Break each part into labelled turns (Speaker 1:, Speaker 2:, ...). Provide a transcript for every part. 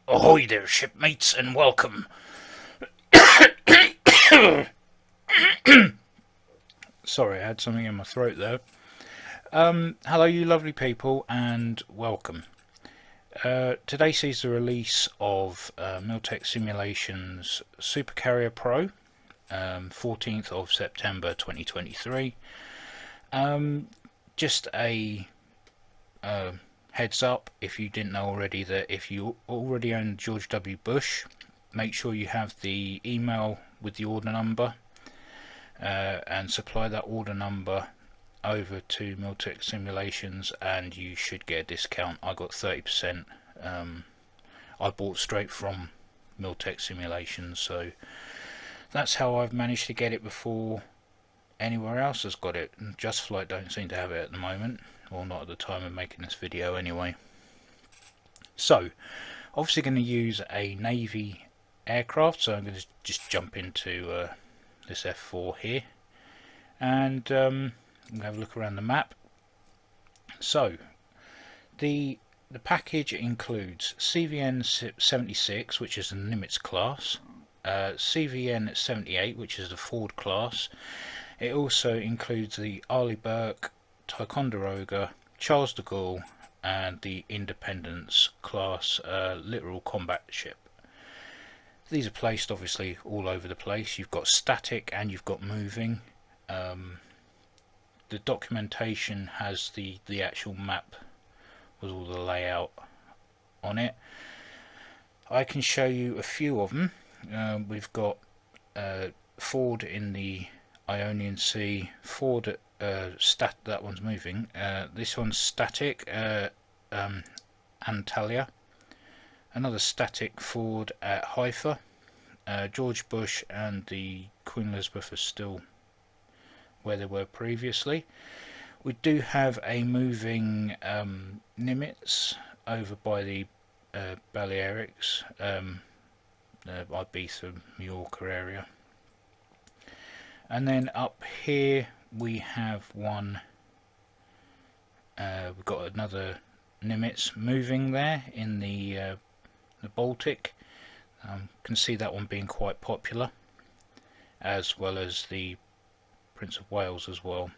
Speaker 1: Ahoy there, shipmates, and welcome. Sorry, I had something in my throat there. Hello, you lovely people, and welcome. Today sees the release of Miltech Simulations Supercarrier Pro, 14th of September 2023. Just a heads up, if you didn't know already, that if you already own George W. Bush, make sure you have the email with the order number and supply that order number over to Miltech Simulations and you should get a discount. I got 30%. I bought straight from Miltech Simulations, so that's how I've managed to get it before anywhere else has got it. Just Flight don't seem to have it at the moment, or not at the time of making this video anyway. So obviously going to use a Navy aircraft, so I'm going to just jump into this F4 here and have a look around the map. So the package includes CVN 76, which is the Nimitz class, CVN 78, which is the Ford class. It also includes the Arleigh Burke, Ticonderoga, Charles de Gaulle, and the Independence class littoral combat ship. These are placed obviously all over the place. You've got static and you've got moving. The documentation has the actual map with all the layout on it. I can show you a few of them. We've got Ford in the Ionian Sea, Ford that one's moving. This one's static, Antalya. Another static Ford at Haifa. George Bush and the Queen Elizabeth are still where they were previously. We do have a moving Nimitz over by the Balearics, Ibiza, Mallorca area. And then up here we have one, we've got another Nimitz moving there in the Baltic. Can see that one being quite popular, as well as the Prince of Wales as well.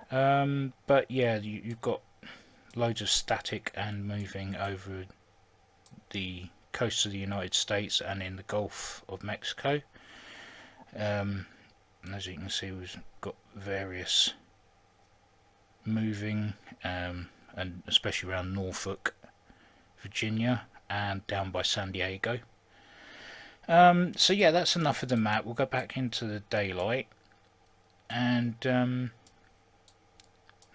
Speaker 1: But yeah, you've got loads of static and moving over the coast of the United States and in the Gulf of Mexico. And as you can see, we've got various moving, and especially around Norfolk, Virginia, and down by San Diego. So yeah, that's enough of the map. We'll go back into the daylight and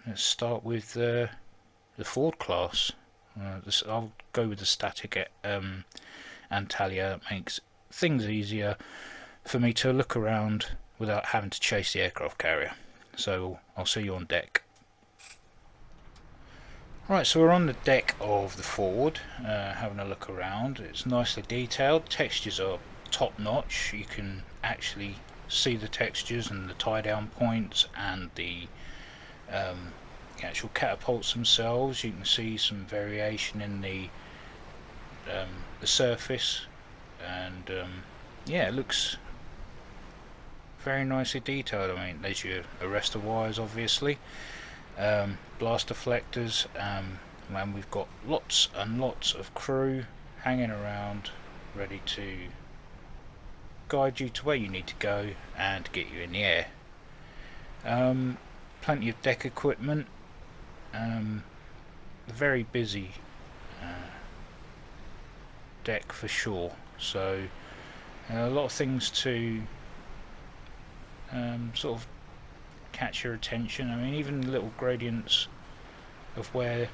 Speaker 1: let's start with the Ford class. I'll go with the static at Antalya. That makes things easier for me to look around without having to chase the aircraft carrier. So I'll see you on deck. Right, so we're on the deck of the Ford, having a look around. It's nicely detailed. Textures are top notch. You can actually see the textures and the tie down points and the actual catapults themselves. You can see some variation in the surface, and yeah, it looks very nicely detailed. I mean, there's your arrestor wires, obviously. Blast deflectors, and we've got lots and lots of crew hanging around ready to guide you to where you need to go and get you in the air. Plenty of deck equipment, very busy deck for sure, so a lot of things to sort of catch your attention. I mean, even little gradients of where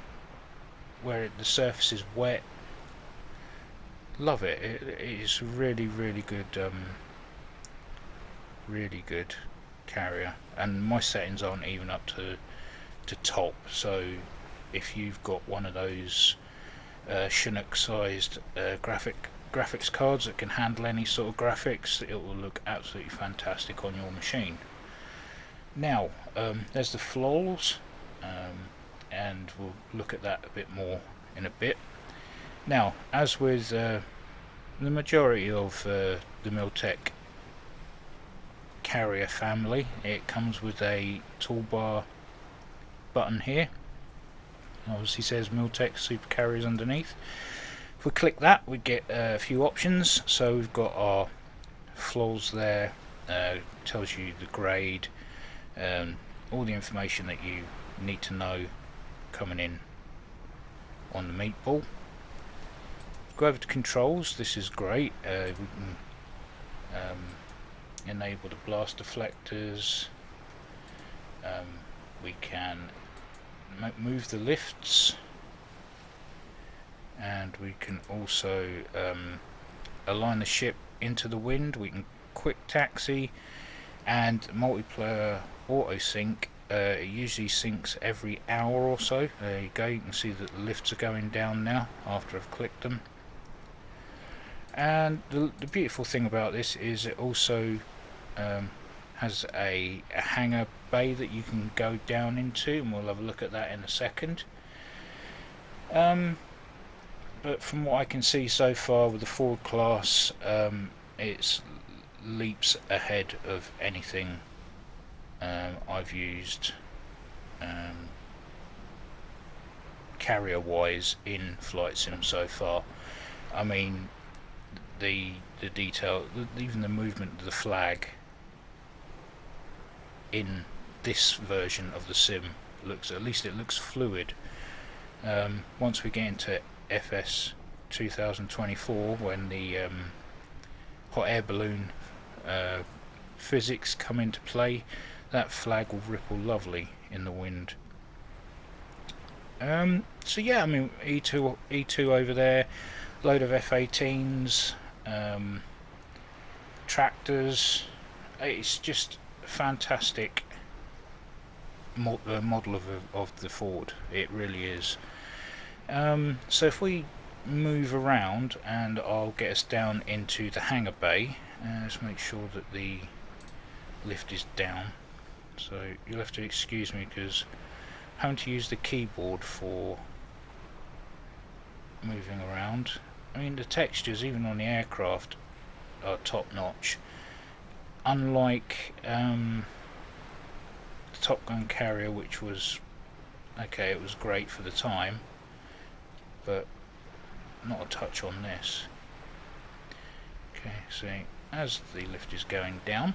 Speaker 1: the surface is wet. Love it. It is really good, really good carrier, and my settings aren't even up to top, so if you've got one of those Chinook sized graphics cards that can handle any sort of graphics, it will look absolutely fantastic on your machine. Now, there's the floors, and we'll look at that a bit more in a bit. Now, as with the majority of the Miltech carrier family, it comes with a toolbar button here. Obviously says Miltech Supercarriers underneath. If we click that, we get a few options. So we've got our floors there, tells you the grade, all the information that you need to know coming in on the meatball. Go over to controls. This is great. We can enable the blast deflectors. We can move the lifts, and we can also align the ship into the wind. We can quick taxi, and multiplayer auto sync. It usually syncs every hour or so. There you go, you can see that the lifts are going down now after I've clicked them. And the beautiful thing about this is it also has a hangar bay that you can go down into, and we'll have a look at that in a second. But from what I can see so far with the Ford class, it's leaps ahead of anything I've used carrier wise in Flight Sim so far. I mean, the detail, even the movement of the flag in this version of the sim looks, at least it looks fluid. Once we get into FS 2024, when the hot air balloon physics come into play, that flag will ripple lovely in the wind. So yeah, I mean, E2 over there, load of F-18s, tractors. It's just a fantastic model of the Ford. It really is. So if we move around, and I'll get us down into the hangar bay. Let's make sure that the lift is down. So you'll have to excuse me because I'm having to use the keyboard for moving around. I mean, the textures even on the aircraft are top notch. Unlike the Top Gun carrier, which was okay, it was great for the time, but not a touch on this. Okay, so as the lift is going down,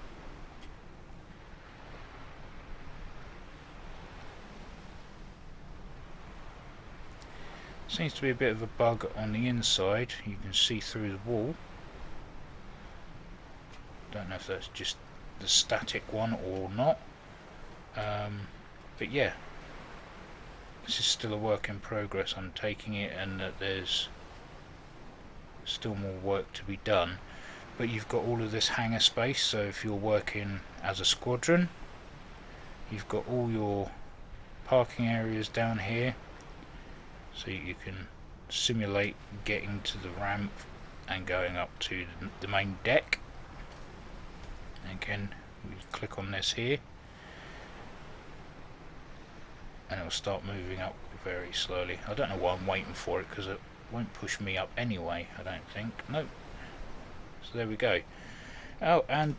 Speaker 1: seems to be a bit of a bug on the inside. You can see through the wall. Don't know if that's just the static one or not. But yeah, this is still a work in progress. I'm taking it, and that there's still more work to be done. But you've got all of this hangar space, so if you're working as a squadron, you've got all your parking areas down here, so you can simulate getting to the ramp and going up to the main deck. Again, we click on this here, and it'll start moving up very slowly. I don't know why I'm waiting for it, because it won't push me up anyway, I don't think. Nope. So there we go. Oh, and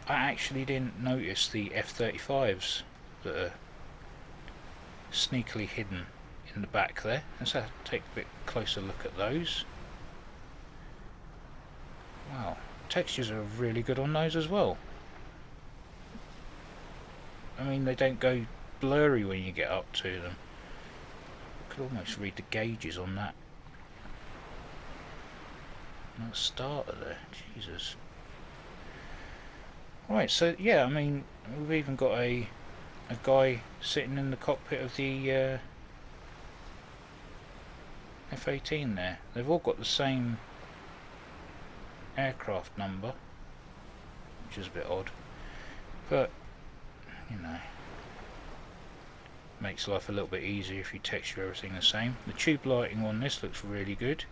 Speaker 1: I actually didn't notice the F-35s that are sneakily hidden in the back there. Let's take a bit closer look at those. Wow, textures are really good on those as well. I mean, they don't go blurry when you get up to them. I could almost read the gauges on that. That starter there, Jesus. Right, so yeah, I mean, we've even got a guy sitting in the cockpit of the F-18 there. They've all got the same aircraft number, which is a bit odd, but you know, makes life a little bit easier if you texture everything the same. The tube lighting on this looks really good.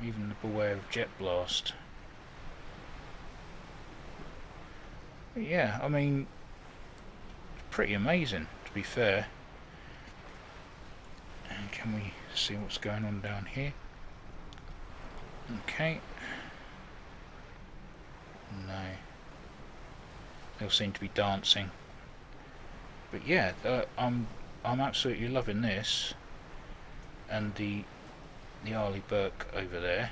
Speaker 1: Even the beware of jet blast. But yeah, I mean, it's pretty amazing, to be fair. And can we see what's going on down here? Okay. No. They'll seem to be dancing. But yeah, I'm absolutely loving this. And the Arleigh Burke over there.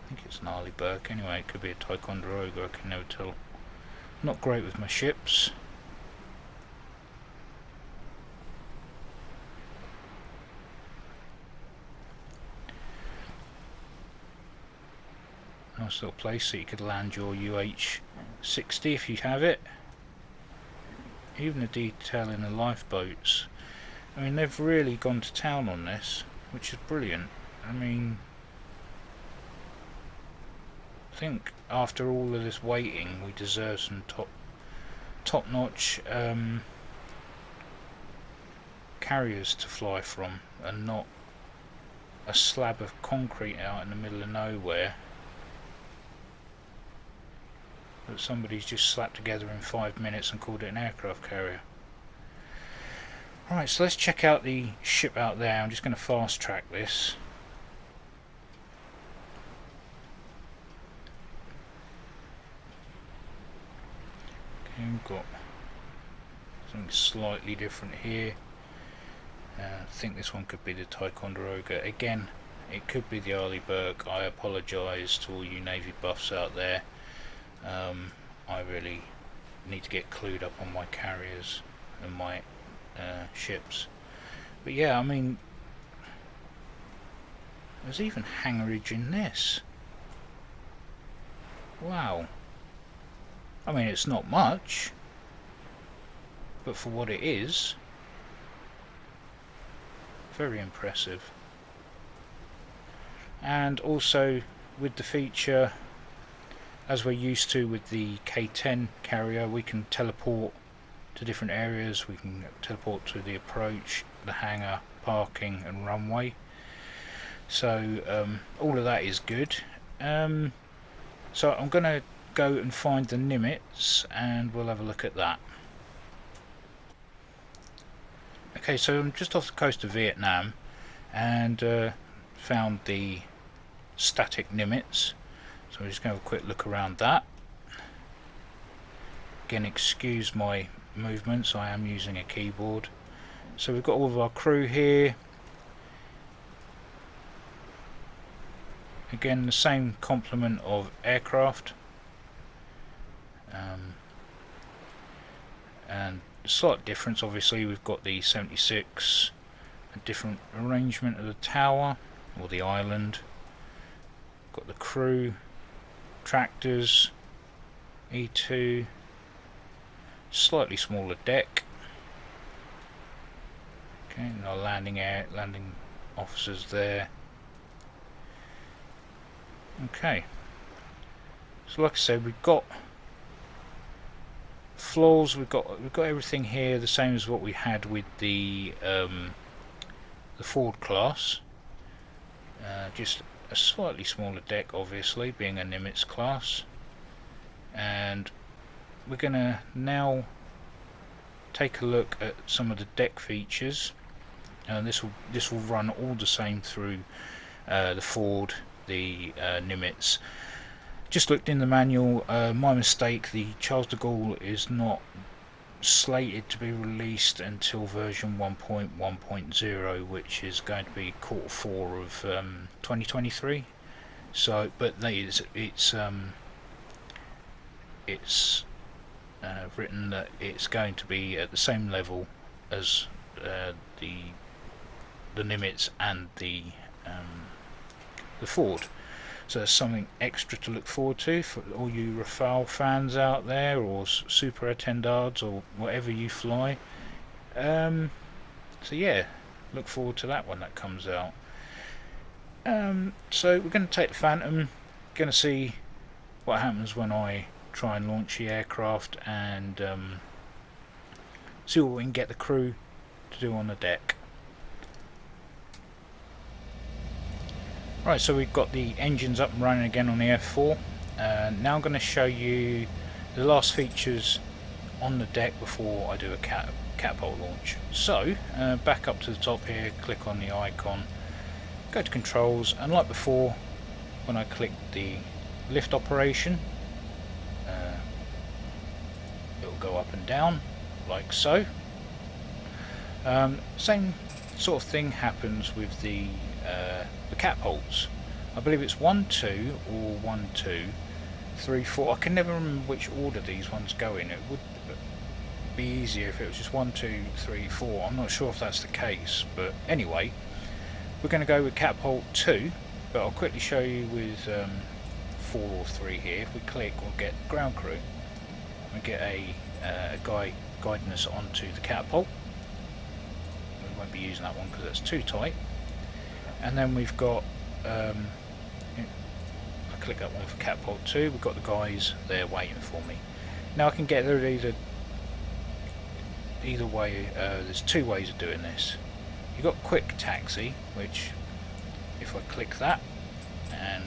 Speaker 1: I think it's an Arleigh Burke anyway. It could be a Ticonderoga, I can never tell. Not great with my ships. Nice little place so you could land your UH-60 if you have it. Even the detail in the lifeboats. I mean, they've really gone to town on this, which is brilliant. I mean, I think after all of this waiting, we deserve some top-notch carriers to fly from, and not a slab of concrete out in the middle of nowhere that somebody's just slapped together in 5 minutes and called it an aircraft carrier. Right, so let's check out the ship out there. I'm just going to fast track this. Okay, we've got something slightly different here. I think this one could be the Ticonderoga. Again, it could be the Arleigh Burke. I apologise to all you Navy buffs out there. I really need to get clued up on my carriers and my ships. But yeah, I mean, there's even hangarage in this. Wow. I mean, it's not much, but for what it is, very impressive. And also with the feature, as we're used to with the K10 carrier, we can teleport to different areas. We can teleport to the approach, the hangar, parking and runway. So all of that is good. So I'm going to go and find the Nimitz and we'll have a look at that. Okay, so I'm just off the coast of Vietnam and found the static Nimitz. So we're just going to have a quick look around that. Again, excuse my movements, I am using a keyboard. So we've got all of our crew here. Again, the same complement of aircraft. And a slight difference, obviously, we've got the 76, a different arrangement of the tower, or the island. Got the crew, tractors, E2, slightly smaller deck. Okay, and our landing officers there. Okay, so like I said, we've got floors, we've got everything here the same as what we had with the Ford class. Just a slightly smaller deck, obviously, being a Nimitz class. And we're going to now take a look at some of the deck features, and this will run all the same through the Ford, the Nimitz. Just looked in the manual, my mistake, the Charles de Gaulle is not slated to be released until version 1.1.0, which is going to be Q4 of 2023. So, but it's written that it's going to be at the same level as the Nimitz and the Ford. So there's something extra to look forward to for all you Rafale fans out there, or Super Attendards, or whatever you fly. So yeah, look forward to that when that comes out. So we're going to take the Phantom, going to see what happens when I try and launch the aircraft, and see what we can get the crew to do on the deck. Right, so we've got the engines up and running again on the F4. Now I'm going to show you the last features on the deck before I do a catapult launch. So back up to the top here, click on the icon, go to controls, and like before, when I click the lift operation, it'll go up and down like so. Same sort of thing happens with the catapults. I believe it's 1, 2 or 1, 2, 3, 4. I can never remember which order these ones go in. It would be easier if it was just 1, 2, 3, 4. I'm not sure if that's the case, but anyway, we're going to go with catapult 2, but I'll quickly show you with 4 or 3 here. If we click, we'll get ground crew. We get a guy guiding us onto the catapult. We won't be using that one because that's too tight. And then we've got I click that one for catapult 2. We've got the guys there waiting for me. Now I can get there either way. There's 2 ways of doing this. You've got quick taxi, which if I click that and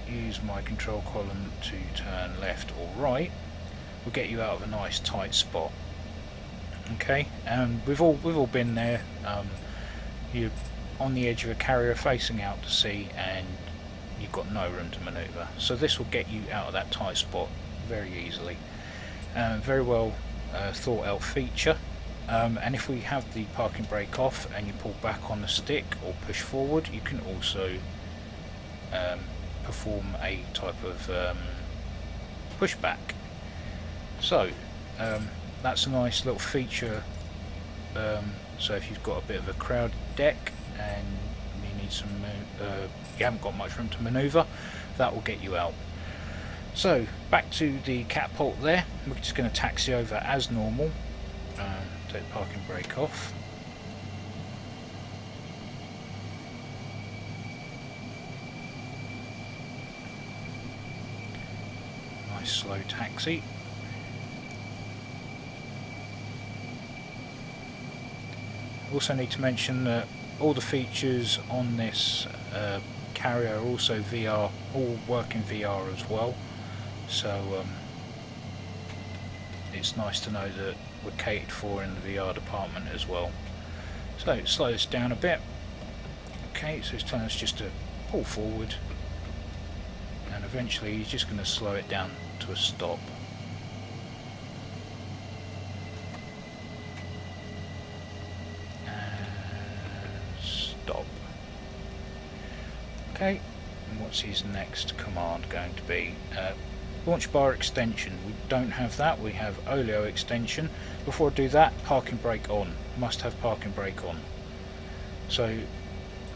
Speaker 1: use my control column to turn left or right, will get you out of a nice tight spot. Okay, and we've all been there. You're on the edge of a carrier facing out to sea and you've got no room to manoeuvre, so this will get you out of that tight spot very easily. Very well thought out feature. And if we have the parking brake off and you pull back on the stick or push forward, you can also perform a type of pushback. So that's a nice little feature. So if you've got a bit of a crowded deck and you need some, you haven't got much room to manoeuvre, that will get you out. So back to the catapult there. We're just going to taxi over as normal. Take the parking brake off. Nice slow taxi. Also need to mention that all the features on this carrier are also VR, all work in VR as well. So it's nice to know that we're catered for in the VR department as well. So slow this down a bit. Okay, so it's telling us just to pull forward, and eventually he's just going to slow it down to a stop. And stop. Okay, and what's his next command going to be? Launch bar extension. We don't have that, we have oleo extension. Before I do that, parking brake on. Must have parking brake on. So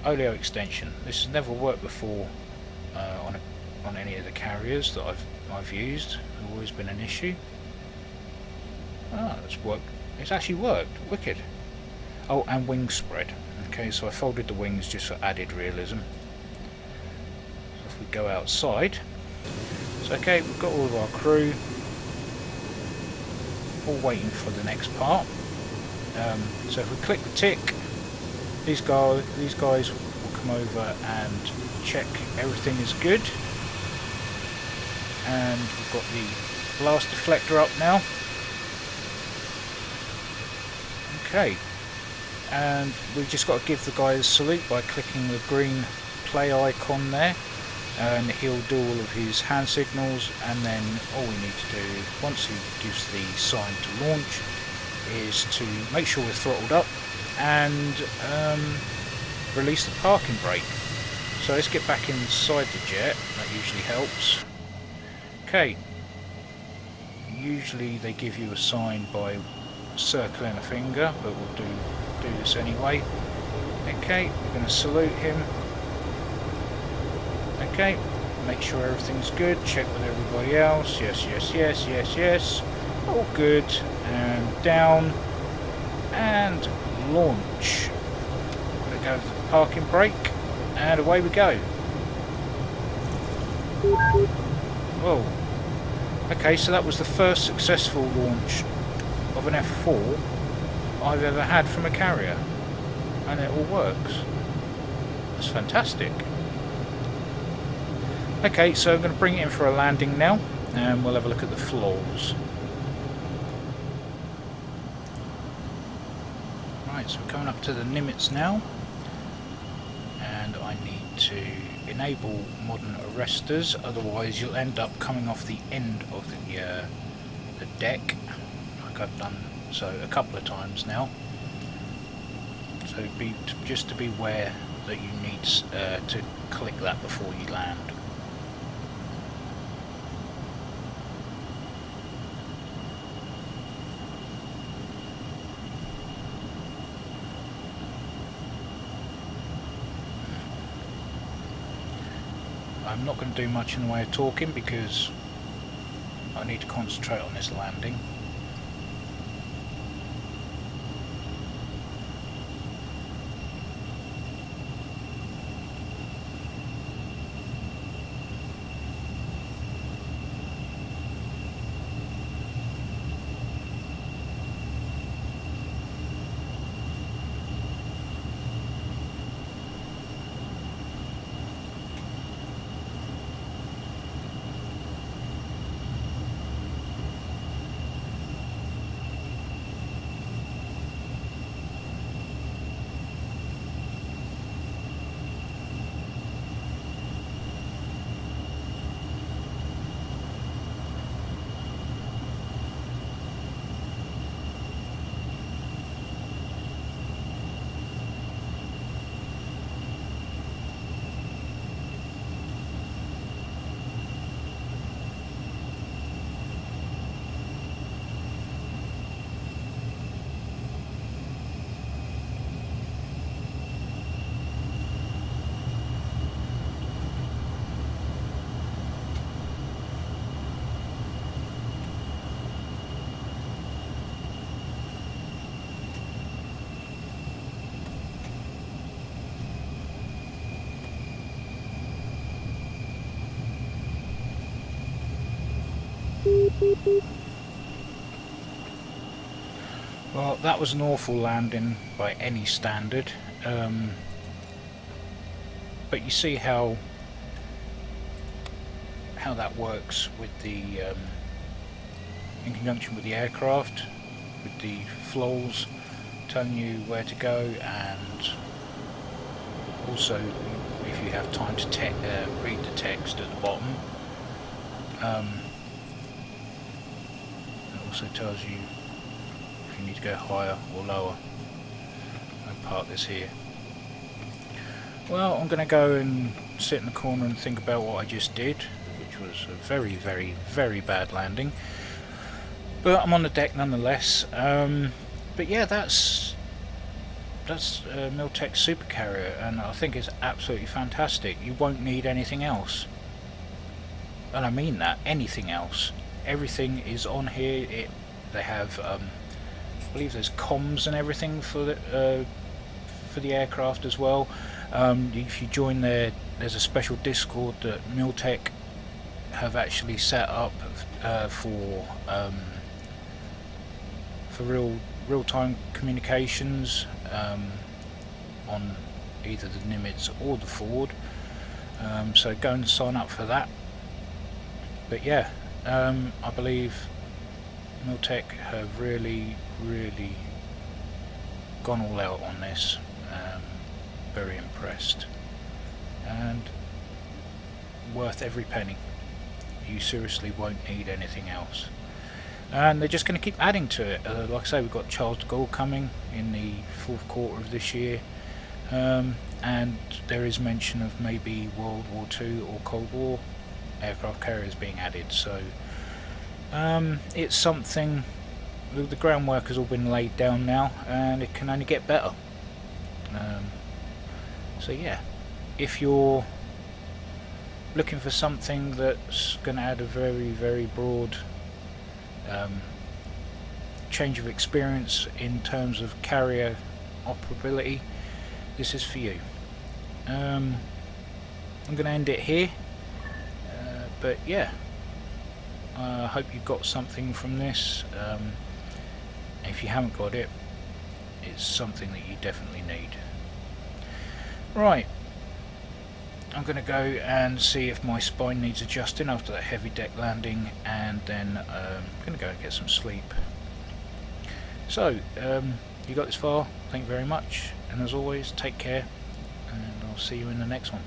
Speaker 1: oleo extension. This has never worked before on any of the carriers that I've used. It's always been an issue. Ah, it's worked. It's actually worked. Wicked. Oh, and wing spread. Okay, so I folded the wings just for added realism. So if we go outside. So okay, we've got all of our crew all waiting for the next part. So if we click the tick, these guys will come over and check everything is good. And we've got the blast deflector up now. Okay, and we've just got to give the guy a salute by clicking the green play icon there. And he'll do all of his hand signals, and then all we need to do once he gives the sign to launch is to make sure we're throttled up and release the parking brake. So let's get back inside the jet. That usually helps. Okay, usually they give you a sign by circling a finger, but we'll do this anyway. Okay, we're going to salute him. Okay, make sure everything's good, check with everybody else, yes, yes, yes, yes, yes, all good, and down, and launch. We go to the parking brake, and away we go. Whoa, okay, so that was the first successful launch of an F4 I've ever had from a carrier, and it all works. That's fantastic. Okay, so I'm going to bring it in for a landing now, and we'll have a look at the floors. Right, so we're coming up to the Nimitz now, and I need to enable modern arresters, otherwise you'll end up coming off the end of the deck, like I've done so a couple of times now. So just to be aware that you need to click that before you land. I'm not going to do much in the way of talking because I need to concentrate on this landing. Well, that was an awful landing by any standard, but you see how that works with the in conjunction with the aircraft, with the flows telling you where to go, and also if you have time to read the text at the bottom. It also tells you if you need to go higher or lower. I'll park this here. Well, I'm going to go and sit in the corner and think about what I just did, which was a very, very, very bad landing. But I'm on the deck nonetheless. But yeah, that's Miltech Supercarrier, and I think it's absolutely fantastic. You won't need anything else, and I mean that, anything else. Everything is on here. They have, I believe there's comms and everything for the aircraft as well. If you join there's a special Discord that Miltech have actually set up for real-time communications on either the Nimitz or the Ford. So go and sign up for that. But yeah, I believe Miltech have really gone all out on this. Very impressed, and worth every penny. You seriously won't need anything else, and they're just going to keep adding to it. Like I say, we've got Charles de Gaulle coming in the 4th quarter of this year, and there is mention of maybe World War II or Cold War aircraft carriers being added. So it's something. The groundwork has all been laid down now, and it can only get better. So yeah, if you're looking for something that's going to add a very broad change of experience in terms of carrier operability, this is for you. I'm going to end it here, but yeah, I hope you got something from this. If you haven't got it, it's something that you definitely need. Right, I'm going to go and see if my spine needs adjusting after that heavy deck landing, and then I'm going to go and get some sleep. So, you got this far, thank you very much, and as always, take care, and I'll see you in the next one.